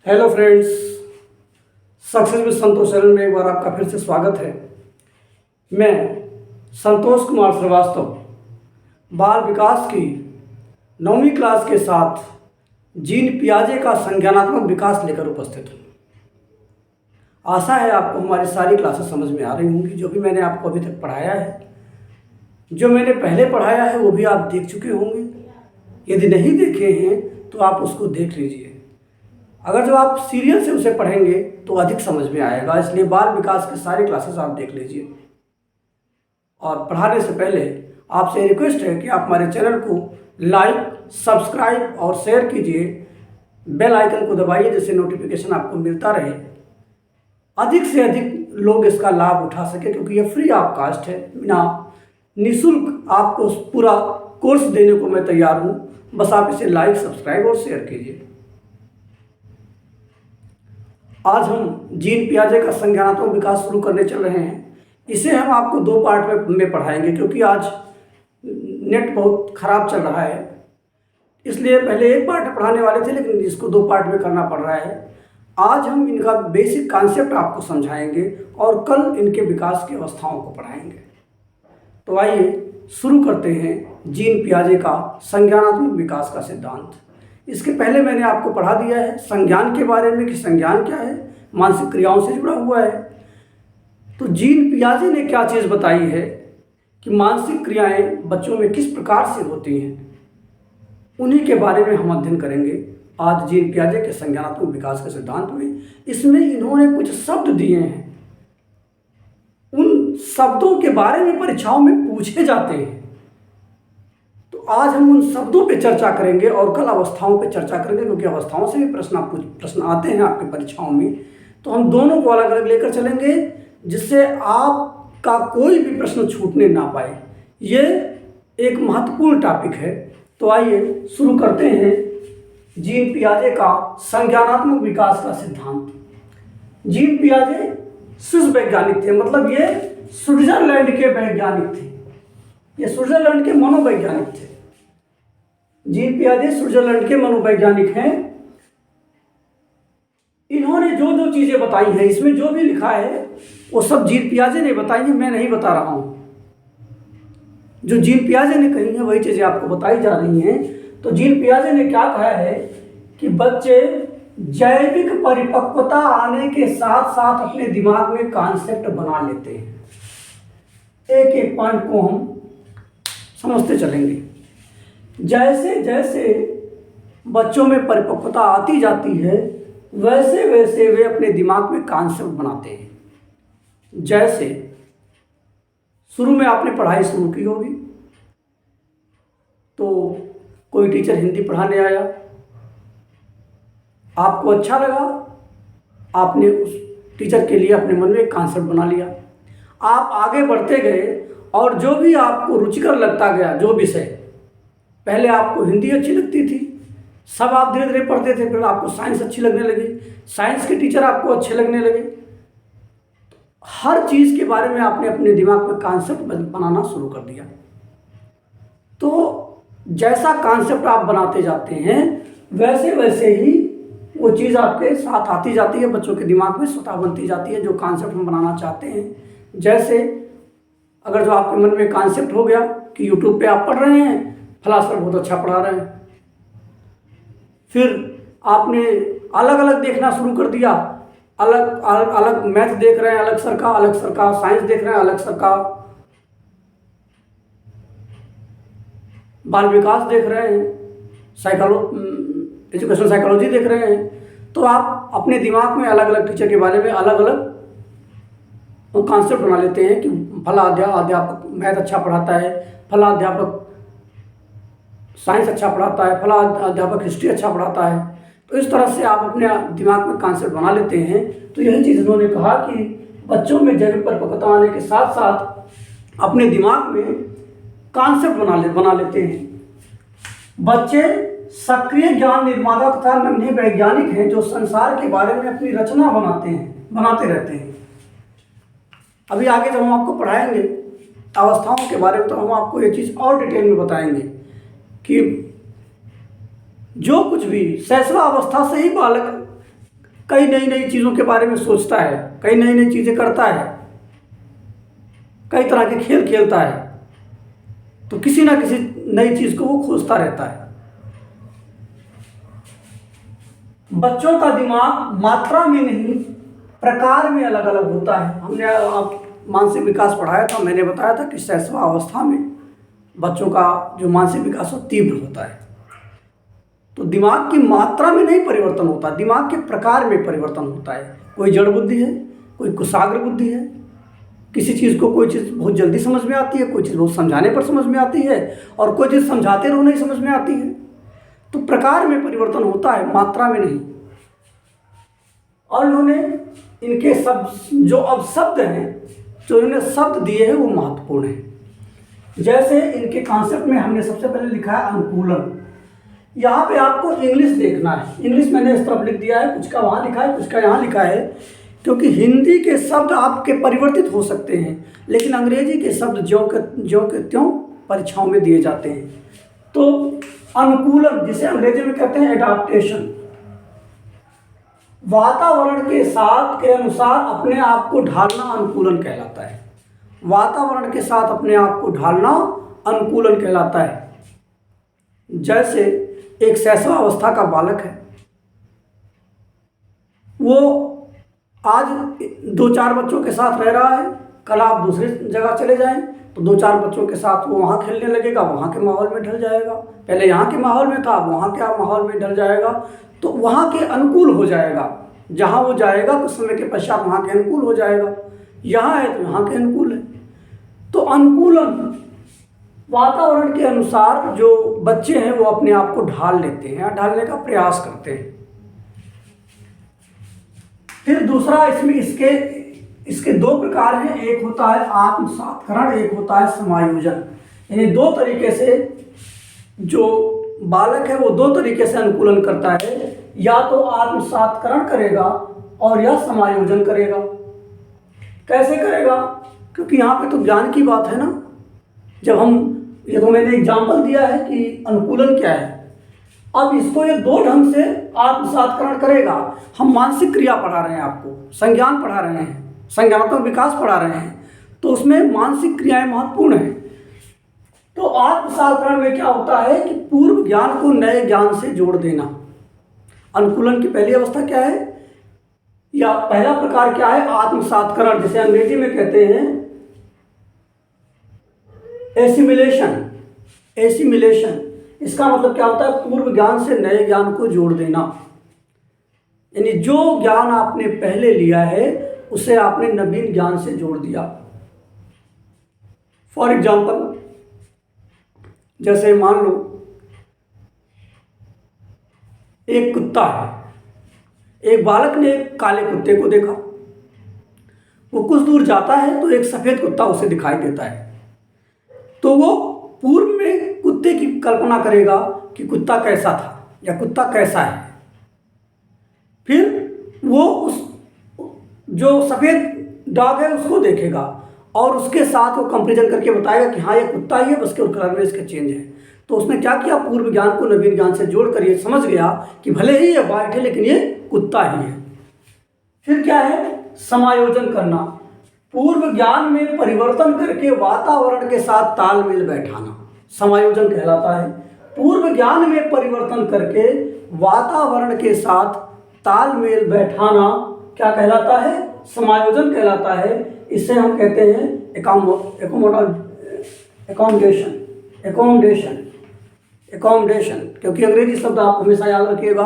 Hello friends, success with Santosh channel में एक बार आपका फिर से स्वागत है। मैं संतोष कुमार श्रीवास्तव बाल विकास की 9वीं क्लास के साथ जीन पियाजे का संज्ञानात्मक विकास लेकर उपस्थित हूँ। आशा है आपको हमारी सारी क्लासेस समझ में आ रही होंगी। जो भी मैंने आपको अभी तक पढ़ाया है, जो मैंने पहले पढ़ाया है वो भी आप देख चुके होंगे। यदि नहीं देखे हैं तो आप उसको देख लीजिए। अगर जो आप सीरियल से उसे पढ़ेंगे तो अधिक समझ में आएगा, इसलिए बाल विकास के सारे क्लासेस आप देख लीजिए। और पढ़ाने से पहले आपसे रिक्वेस्ट है कि आप हमारे चैनल को लाइक, सब्सक्राइब और शेयर कीजिए। बेल आइकन को दबाइए जिससे नोटिफिकेशन आपको मिलता रहे, अधिक से अधिक लोग इसका लाभ उठा सके, क्योंकि ये फ्री ऑफ कास्ट है। बिना निःशुल्क आपको पूरा कोर्स देने को मैं तैयार हूँ। बस आप इसे लाइक, सब्सक्राइब और शेयर कीजिए। आज हम जीन पियाजे का संज्ञानात्मक विकास शुरू करने चल रहे हैं। इसे हम आपको 2 पार्ट में पढ़ाएंगे, क्योंकि आज नेट बहुत ख़राब चल रहा है। इसलिए पहले 1 पार्ट पढ़ाने वाले थे, लेकिन इसको 2 पार्ट में करना पड़ रहा है। आज हम इनका बेसिक कॉन्सेप्ट आपको समझाएंगे और कल इनके विकास की अवस्थाओं को पढ़ाएंगे। तो आइए शुरू करते हैं जीन पियाजे का संज्ञानात्मक विकास का सिद्धांत। इसके पहले मैंने आपको पढ़ा दिया है संज्ञान के बारे में कि संज्ञान क्या है, मानसिक क्रियाओं से जुड़ा हुआ है। तो जीन पियाजे ने क्या चीज़ बताई है कि मानसिक क्रियाएं बच्चों में किस प्रकार से होती हैं, उन्हीं के बारे में हम अध्ययन करेंगे आज जीन पियाजे के संज्ञानात्मक विकास के सिद्धांत में। इसमें इन्होंने कुछ शब्द दिए हैं, उन शब्दों के बारे में परीक्षाओं में पूछे जाते हैं। तो आज हम उन शब्दों पे चर्चा करेंगे और कल अवस्थाओं पे चर्चा करेंगे, क्योंकि अवस्थाओं से भी प्रश्न आते हैं आपके परीक्षाओं में। तो हम दोनों को अलग अलग लेकर चलेंगे, जिससे आपका कोई भी प्रश्न छूटने ना पाए। ये एक महत्वपूर्ण टॉपिक है। तो आइए शुरू करते हैं जीन पियाजे का संज्ञानात्मक विकास का सिद्धांत। जीन पियाजे स्विस वैज्ञानिक थे, मतलब ये स्विट्जरलैंड के वैज्ञानिक थे। ये स्विट्जरलैंड के मनोवैज्ञानिक थे। जीन पियाजे स्विट्जरलैंड के मनोवैज्ञानिक हैं। इन्होंने जो जो चीज़ें बताई हैं, इसमें जो भी लिखा है वो सब जीन पियाजे ने बताई है, मैं नहीं बता रहा हूँ। जो जीन पियाजे ने कही है वही चीज़ें आपको बताई जा रही हैं। तो जीन पियाजे ने क्या कहा है कि बच्चे जैविक परिपक्वता आने के साथ साथ अपने दिमाग में कॉन्सेप्ट बना लेते हैं। एक एक पॉइंट को हम समझते चलेंगे। जैसे जैसे बच्चों में परिपक्वता आती जाती है, वैसे वैसे वे अपने दिमाग में कॉन्सेप्ट बनाते हैं। जैसे शुरू में आपने पढ़ाई शुरू की होगी, तो कोई टीचर हिंदी पढ़ाने आया, आपको अच्छा लगा, आपने उस टीचर के लिए अपने मन में एक कॉन्सेप्ट बना लिया। आप आगे बढ़ते गए और जो भी आपको रुचिकर लगता गया, जो विषय पहले आपको हिंदी अच्छी लगती थी, सब आप धीरे धीरे पढ़ते थे, फिर आपको साइंस अच्छी लगने लगी, साइंस के टीचर आपको अच्छे लगने लगे। हर चीज़ के बारे में आपने अपने दिमाग में कॉन्सेप्ट बनाना शुरू कर दिया। तो जैसा कॉन्सेप्ट आप बनाते जाते हैं, वैसे वैसे ही वो चीज़ आपके साथ आती जाती है, बच्चों के दिमाग में स्वतः बनती जाती है जो कॉन्सेप्ट हम बनाना चाहते हैं। जैसे अगर जो आपके मन में कॉन्सेप्ट हो गया कि यूट्यूब पे आप पढ़ रहे हैं, फलां सर बहुत अच्छा पढ़ा रहे हैं, फिर आपने अलग अलग देखना शुरू कर दिया। अलग अलग अलग मैथ देख रहे हैं अलग सर का साइंस देख रहे हैं अलग सर का, बाल विकास देख रहे हैं, एजुकेशन साइकोलॉजी देख रहे हैं। तो आप अपने दिमाग में अलग अलग टीचर के बारे में अलग अलग कॉन्सेप्ट बना लेते हैं कि फला अध्यापक मैथ अच्छा पढ़ाता है, फला अध्यापक साइंस अच्छा पढ़ाता है, फला अध्यापक हिस्ट्री अच्छा पढ़ाता है। तो इस तरह से आप अपने दिमाग में कॉन्सेप्ट बना लेते हैं। तो यही चीज़ उन्होंने कहा कि बच्चों में जैविक परिपक्वता आने के साथ साथ अपने दिमाग में कॉन्सेप्ट बना लेते हैं। बच्चे सक्रिय ज्ञान निर्माता तथा नन्हे वैज्ञानिक हैं, जो संसार के बारे में अपनी रचना बनाते रहते हैं। अभी आगे जब हम आपको पढ़ाएंगे अवस्थाओं के बारे में, तो हम आपको ये चीज़ और डिटेल में बताएंगे कि जो कुछ भी शैशवावस्था से ही बालक कई नई नई चीज़ों के बारे में सोचता है, कई नई नई चीज़ें करता है, कई तरह के खेल खेलता है, तो किसी ना किसी नई चीज़ को वो खोजता रहता है। बच्चों का दिमाग मात्रा में नहीं प्रकार में अलग अलग होता है। हमने आप मानसिक विकास पढ़ाया था, मैंने बताया था कि शैशवावस्था में बच्चों का जो मानसिक विकास वो तीव्र होता है। तो दिमाग की मात्रा में नहीं परिवर्तन होता, दिमाग के प्रकार में परिवर्तन होता है। कोई जड़ बुद्धि है, कोई कुशाग्र बुद्धि है। किसी चीज़ को कोई चीज़ बहुत जल्दी समझ में आती है, कोई चीज़ बहुत समझाने पर समझ में आती है, और कोई चीज़ समझाते रहो नहीं समझ में आती है। तो प्रकार में परिवर्तन होता है, मात्रा में नहीं। और उन्होंने इनके शब्द जो अब शब्द हैं, जो इन्होंने शब्द दिए हैं वो महत्वपूर्ण है। जैसे इनके कॉन्सेप्ट में हमने सबसे पहले लिखा है अनुकूलन। यहाँ पे आपको इंग्लिश देखना है। इंग्लिश मैंने इस तरफ लिख दिया है, कुछ का वहाँ लिखा है, कुछ का यहाँ लिखा है, क्योंकि हिंदी के शब्द आपके परिवर्तित हो सकते हैं, लेकिन अंग्रेजी के शब्द ज्यों के त्यों परीक्षाओं में दिए जाते हैं। तो अनुकूलन, जिसे अंग्रेजी में कहते हैं एडाप्टेशन, वातावरण के साथ के अनुसार अपने आप को ढालना अनुकूलन कहलाता है। वातावरण के साथ अपने आप को ढालना अनुकूलन कहलाता है। जैसे एक शैशवावस्था का बालक है, वो आज 2-4 बच्चों के साथ रह रहा है, कल आप दूसरी जगह चले जाएं तो 2-4 बच्चों के साथ वो वहाँ खेलने लगेगा, वहाँ के माहौल में ढल जाएगा। पहले यहाँ के माहौल में था, वहाँ के माहौल में ढल जाएगा, तो वहाँ के अनुकूल हो जाएगा। जहाँ वो जाएगा कुछ समय के पश्चात वहाँ के अनुकूल हो जाएगा। यहाँ है तो यहाँ के अनुकूल है। तो अनुकूलन, वातावरण के अनुसार जो बच्चे हैं वो अपने आप को ढाल लेते हैं, ढालने का प्रयास करते हैं। फिर दूसरा, इसमें इसके 2 प्रकार हैं। एक होता है आत्मसात्करण, एक होता है समायोजन। यानी 2 तरीके से जो बालक है वो 2 तरीके से अनुकूलन करता है, या तो आत्मसात्करण करेगा और या समायोजन करेगा। कैसे करेगा? क्योंकि यहाँ पे तो ज्ञान की बात है ना। जब हम, ये तो मैंने एग्जाम्पल दिया है कि अनुकूलन क्या है। अब इसको ये 2 ढंग से आत्मसात्करण करेगा। हम मानसिक क्रिया पढ़ा रहे हैं, आपको संज्ञान पढ़ा रहे हैं, संज्ञानात्मक विकास पढ़ा रहे हैं, तो उसमें मानसिक क्रियाएं महत्वपूर्ण हैं। तो आत्मसात्करण में क्या होता है कि पूर्व ज्ञान को नए ज्ञान से जोड़ देना। अनुकूलन की पहली अवस्था क्या है, या पहला प्रकार क्या है? आत्मसात्करण, जिसे अंग्रेजी में कहते हैं एसिमिलेशन। एसिमिलेशन, इसका मतलब क्या होता है? पूर्व ज्ञान से नए ज्ञान को जोड़ देना। यानी जो ज्ञान आपने पहले लिया है उसे आपने नवीन ज्ञान से जोड़ दिया। फॉर एग्जाम्पल, जैसे मान लो एक कुत्ता है, एक बालक ने एक काले कुत्ते को देखा, वो कुछ दूर जाता है तो एक सफ़ेद कुत्ता उसे दिखाई देता है, तो वो पूर्व में कुत्ते की कल्पना करेगा कि कुत्ता कैसा था या कुत्ता कैसा है। फिर वो उस जो सफ़ेद डॉग है उसको देखेगा और उसके साथ वो कंपेरिजन करके बताएगा कि हाँ ये कुत्ता ही है, बस के कलर में इसका चेंज है। तो उसने क्या किया? पूर्व ज्ञान को नवीन ज्ञान से जोड़कर ये समझ गया कि भले ही ये वाइट है लेकिन ये कुत्ता ही है। फिर क्या है? समायोजन करना। पूर्व ज्ञान में परिवर्तन करके वातावरण के साथ तालमेल बैठाना समायोजन कहलाता है। पूर्व ज्ञान में परिवर्तन करके वातावरण के साथ तालमेल बैठाना क्या कहलाता है? समायोजन कहलाता है। इसे हम कहते हैं एकोमोडेशन, क्योंकि अंग्रेजी शब्द आप हमेशा याद रखिएगा।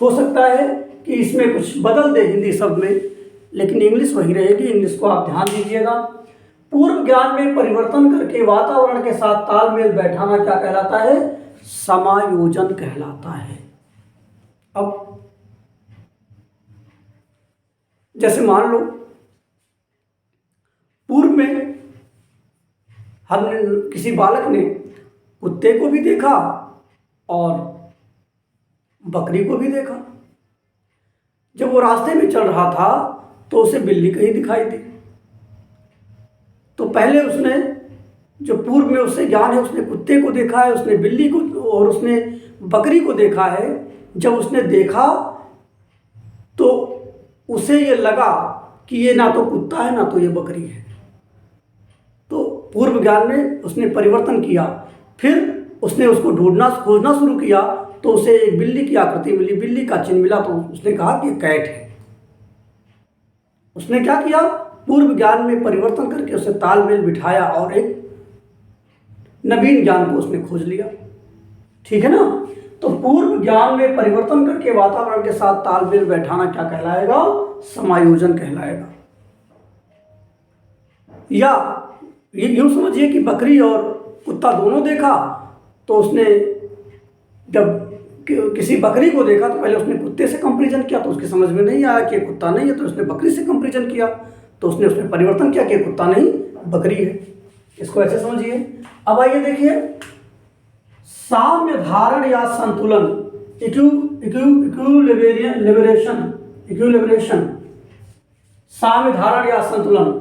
हो सकता है कि इसमें कुछ बदल दे हिंदी शब्द में, लेकिन इंग्लिश वही रहेगी। इंग्लिश को आप ध्यान दीजिएगा। पूर्व ज्ञान में परिवर्तन करके वातावरण के साथ तालमेल बैठाना क्या कहलाता है? समायोजन कहलाता है। अब जैसे मान लो पूर्व में हमने किसी बालक ने कुत्ते को भी देखा और बकरी को भी देखा। जब वो रास्ते में चल रहा था तो उसे बिल्ली कहीं दिखाई दी। तो पहले उसने, जो पूर्व में उससे ज्ञान है, उसने कुत्ते को देखा है, उसने बिल्ली को और उसने बकरी को देखा है। जब उसने देखा तो उसे ये लगा कि ये ना तो कुत्ता है ना तो ये बकरी है। तो पूर्व ज्ञान में उसने परिवर्तन किया। फिर उसने उसको ढूंढना खोजना शुरू किया तो उसे एक बिल्ली की आकृति मिली, बिल्ली का चिन्ह मिला, तो उसने कहा कि कैट है। उसने क्या किया, पूर्व ज्ञान में परिवर्तन करके उसे तालमेल बिठाया और एक नवीन ज्ञान को उसने खोज लिया। ठीक है ना। तो पूर्व ज्ञान में परिवर्तन करके वातावरण के साथ तालमेल बैठाना क्या कहलाएगा, समायोजन कहलाएगा। या ये यूं समझिए कि बकरी और कुत्ता दोनों देखा, तो उसने जब किसी बकरी को देखा तो पहले उसने कुत्ते से कंपैरिजन किया, तो उसकी समझ में नहीं आया कि कुत्ता नहीं है, तो उसने बकरी से कंपैरिजन किया, तो उसने उसमें परिवर्तन किया कि कुत्ता नहीं बकरी है। इसको ऐसे समझिए। अब आइए देखिए, साम्य धारण या संतुलन, इक्विलिब्रेशन, साम्य धारण या संतुलन,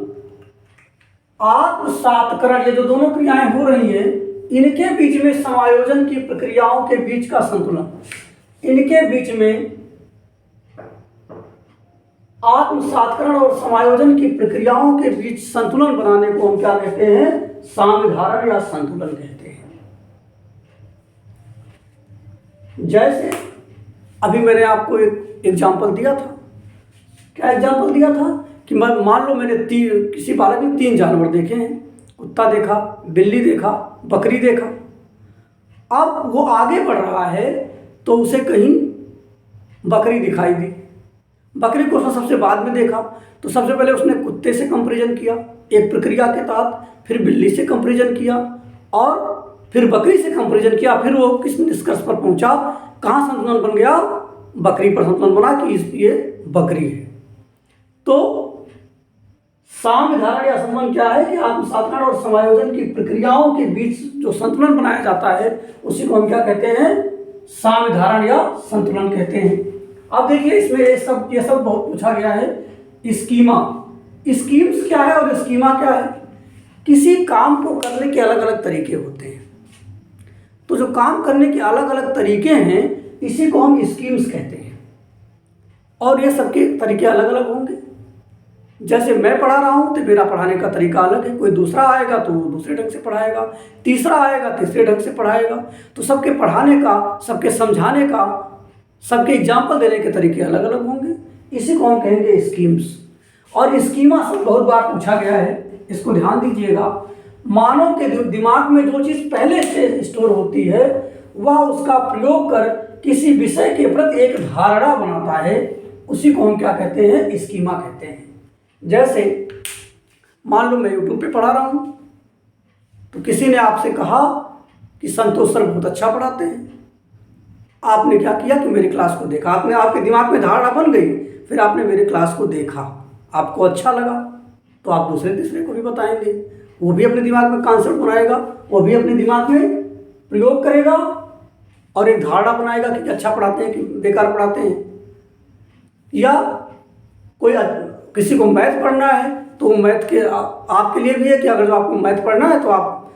आत्मसातकरण, ये जो दोनों क्रियाएं हो रही हैं इनके बीच में समायोजन की प्रक्रियाओं के बीच का संतुलन, इनके बीच में आत्मसातकरण और समायोजन की प्रक्रियाओं के बीच संतुलन बनाने को हम क्या कहते हैं, साम्यधारण या संतुलन कहते हैं। जैसे अभी मैंने आपको एक एग्जाम्पल दिया था। क्या एग्जाम्पल दिया था कि मान लो मैंने किसी बालक ने 3 जानवर देखे हैं, कुत्ता देखा, बिल्ली देखा, बकरी देखा। अब वो आगे बढ़ रहा है तो उसे कहीं बकरी दिखाई दी। बकरी को उसने सबसे बाद में देखा, तो सबसे पहले उसने कुत्ते से कंपैरिजन किया एक प्रक्रिया के तहत, फिर बिल्ली से कंपैरिजन किया और फिर बकरी से कंपैरिजन किया। फिर वो किस निष्कर्ष पर पहुंचा, कहाँ संतुलन बन गया, बकरी पर संतुलन बना कि ये बकरी है। तो साम्यधारण या संतुलन क्या है कि आत्मसातकरण और समायोजन की प्रक्रियाओं के बीच जो संतुलन बनाया जाता है उसी को हम क्या कहते हैं, साम्यधारण या संतुलन कहते हैं। अब देखिए इसमें ये सब बहुत पूछा गया है। स्कीम्स क्या है और स्कीमा क्या है। किसी काम को करने के अलग अलग तरीके होते हैं, तो जो काम करने के अलग अलग तरीके हैं इसी को हम स्कीम्स कहते हैं। और ये सबके तरीके अलग अलग होंगे। जैसे मैं पढ़ा रहा हूँ तो मेरा पढ़ाने का तरीका अलग है, कोई दूसरा आएगा तो वो दूसरे ढंग से पढ़ाएगा, तीसरा आएगा तीसरे ढंग से पढ़ाएगा। तो सबके पढ़ाने का, सबके समझाने का, सबके एग्जाम्पल देने के तरीके अलग अलग होंगे। इसी को हम कहेंगे स्कीम्स। और स्कीमा सब बहुत बार पूछा गया है, इसको ध्यान दीजिएगा। मानव के दिमाग में जो चीज़ पहले से स्टोर होती है वह उसका प्रयोग कर किसी विषय के प्रति एक धारणा बनाता है, उसी को हम क्या कहते हैं, स्कीमा कहते हैं। जैसे मान लो मैं यूट्यूब पे पढ़ा रहा हूँ, तो किसी ने आपसे कहा कि संतोष सर बहुत अच्छा पढ़ाते हैं। आपने क्या किया कि मेरी क्लास को देखा, आपके दिमाग में धारणा बन गई, फिर आपने मेरी क्लास को देखा, आपको अच्छा लगा, तो आप दूसरे तीसरे को भी बताएंगे, वो भी अपने दिमाग में कॉन्सेप्ट बनाएगा, वो भी अपने दिमाग में प्रयोग करेगा और एक धारणा बनाएगा कि अच्छा पढ़ाते हैं कि बेकार पढ़ाते हैं। या कोई किसी को मैथ पढ़ना है तो मैथ के आपके लिए भी है कि अगर जो आपको मैथ पढ़ना है तो आप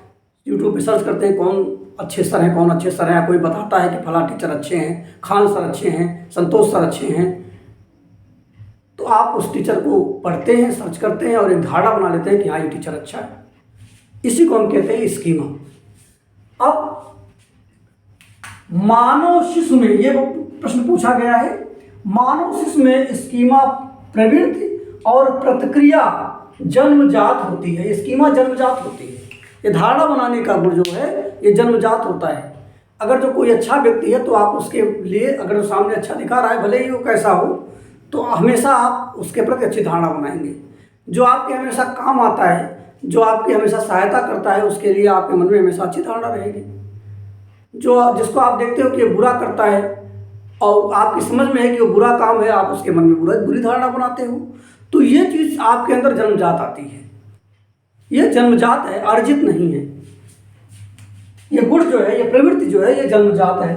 यूट्यूब पे सर्च करते हैं कौन अच्छे सर हैं, कौन अच्छे सर हैं। कोई बताता है कि फलां टीचर अच्छे हैं, खान सर अच्छे हैं, संतोष सर अच्छे हैं, तो आप उस टीचर को पढ़ते हैं, सर्च करते हैं और एक धारणा बना लेते हैं कि हाँ ये टीचर अच्छा है। इसी को हम कहते हैं स्कीमा। अब मानव शिशु में ये प्रश्न पूछा गया है, मानव शिशु में स्कीमा प्रवृत्ति और प्रतिक्रिया जन्मजात होती है। स्कीमा जन्मजात होती है। ये धारणा बनाने का गुण जो है ये जन्मजात होता है। अगर जो कोई अच्छा व्यक्ति है तो आप उसके लिए, अगर सामने अच्छा दिखा रहा है भले ही वो कैसा हो, तो हमेशा आप उसके प्रति अच्छी धारणा बनाएंगे। जो आपके हमेशा काम आता है, जो आपकी हमेशा सहायता करता है, उसके लिए आपके मन में हमेशा अच्छी धारणा रहेगी। जिसको आप देखते हो कि ये बुरा करता है और आपकी समझ में है कि वो बुरा काम है, आप उसके मन में बुरी धारणा बनाते हो। तो ये चीज़ आपके अंदर जन्मजात आती है, ये जन्मजात है, अर्जित नहीं है। ये गुण जो है, ये प्रवृत्ति जो है, ये जन्मजात है।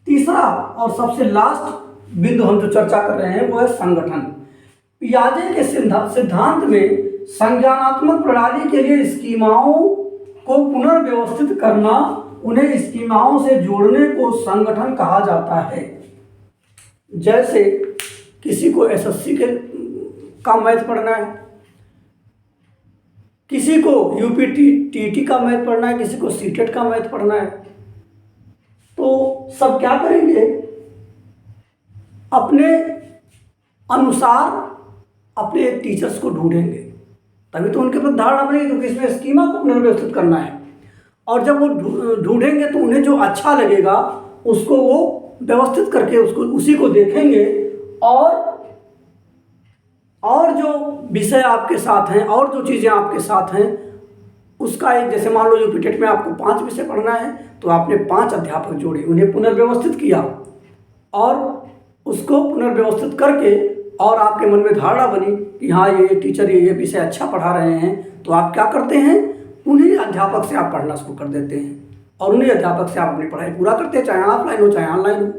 तीसरा और सबसे लास्ट बिंदु हम जो चर्चा कर रहे हैं वो है संगठन। पियाजे के सिद्धांत में संज्ञानात्मक प्रणाली के लिए स्कीमाओं को पुनर्व्यवस्थित करना, उन्हें स्कीमाओं से जोड़ने को संगठन कहा जाता है। जैसे किसी को एसएससी के का मैथ पढ़ना है, किसी को यूपी टीटी का मैथ पढ़ना है, किसी को सीटेट का मैथ पढ़ना है। तो सब क्या करेंगे, अपने अनुसार अपने टीचर्स को ढूंढेंगे, तभी तो उनके पास धारणा बनेगी, क्योंकि इसमें स्कीमा को पुनर्व्यवस्थित करना है। और जब वो ढूंढेंगे तो उन्हें जो अच्छा लगेगा उसको वो व्यवस्थित करके उसको उसी को देखेंगे। और जो विषय आपके साथ हैं और जो चीज़ें आपके साथ हैं उसका एक, जैसे मान लो यूपी टेट में आपको 5 विषय पढ़ना है तो आपने 5 अध्यापक जोड़े, उन्हें पुनर्व्यवस्थित किया और उसको पुनर्व्यवस्थित करके और आपके मन में धारणा बनी कि हाँ ये टीचर ये विषय अच्छा पढ़ा रहे हैं, तो आप क्या करते हैं, उन्हीं अध्यापक से आप पढ़ना शुरू कर देते हैं और उन्हीं अध्यापक से आप अपनी पढ़ाई पूरा करते हैं, चाहे ऑफलाइन हो चाहे ऑनलाइन हो।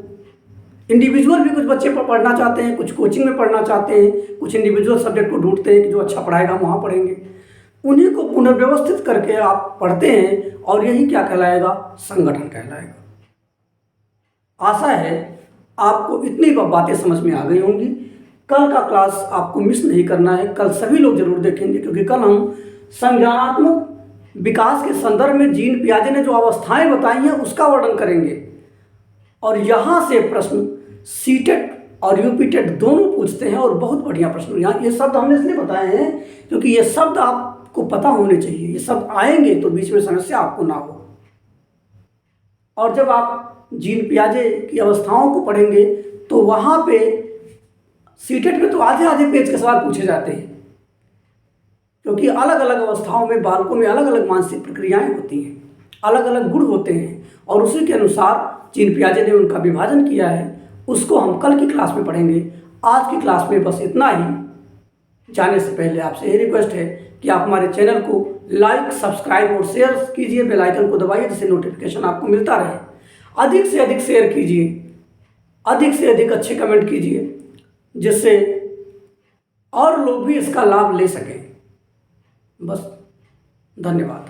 इंडिविजुअल भी कुछ बच्चे पढ़ना चाहते हैं, कुछ कोचिंग में पढ़ना चाहते हैं, कुछ इंडिविजुअल सब्जेक्ट को ढूंढते हैं कि जो अच्छा पढ़ाएगा वहाँ पढ़ेंगे, उन्हीं को पुनर्व्यवस्थित करके आप पढ़ते हैं और यही क्या कहलाएगा, संगठन कहलाएगा। आशा है आपको इतनी बातें समझ में आ गई होंगी। कल का क्लास आपको मिस नहीं करना है, कल सभी लोग जरूर देखेंगे, क्योंकि कल हम संज्ञानात्मक विकास के संदर्भ में जीन पियाजे ने जो अवस्थाएं बताई हैं उसका वर्णन करेंगे। और यहाँ से प्रश्न सीटेट और यूपीटेट दोनों पूछते हैं और बहुत बढ़िया प्रश्न। यहाँ ये शब्द हमने इसलिए बताए हैं क्योंकि ये शब्द आपको पता होने चाहिए, ये शब्द आएंगे तो बीच में समस्या आपको ना हो। और जब आप जीन पियाजे की अवस्थाओं को पढ़ेंगे तो वहाँ पे सीटेट में तो आधे आधे पेज के सवाल पूछे जाते हैं, क्योंकि अलग अलग अवस्थाओं में बालकों में अलग अलग मानसिक प्रक्रियाएं होती हैं, अलग अलग गुण होते हैं और उसी के अनुसार जीन पियाजे ने उनका विभाजन किया है। उसको हम कल की क्लास में पढ़ेंगे। आज की क्लास में बस इतना ही। जाने से पहले आपसे ये रिक्वेस्ट है कि आप हमारे चैनल को लाइक, सब्सक्राइब और शेयर कीजिए, बेल आइकन को दबाइए जिससे नोटिफिकेशन आपको मिलता रहे। अधिक से अधिक शेयर कीजिए, अधिक से अधिक अच्छे कमेंट कीजिए, जिससे और लोग भी इसका लाभ ले सकें। बस, धन्यवाद।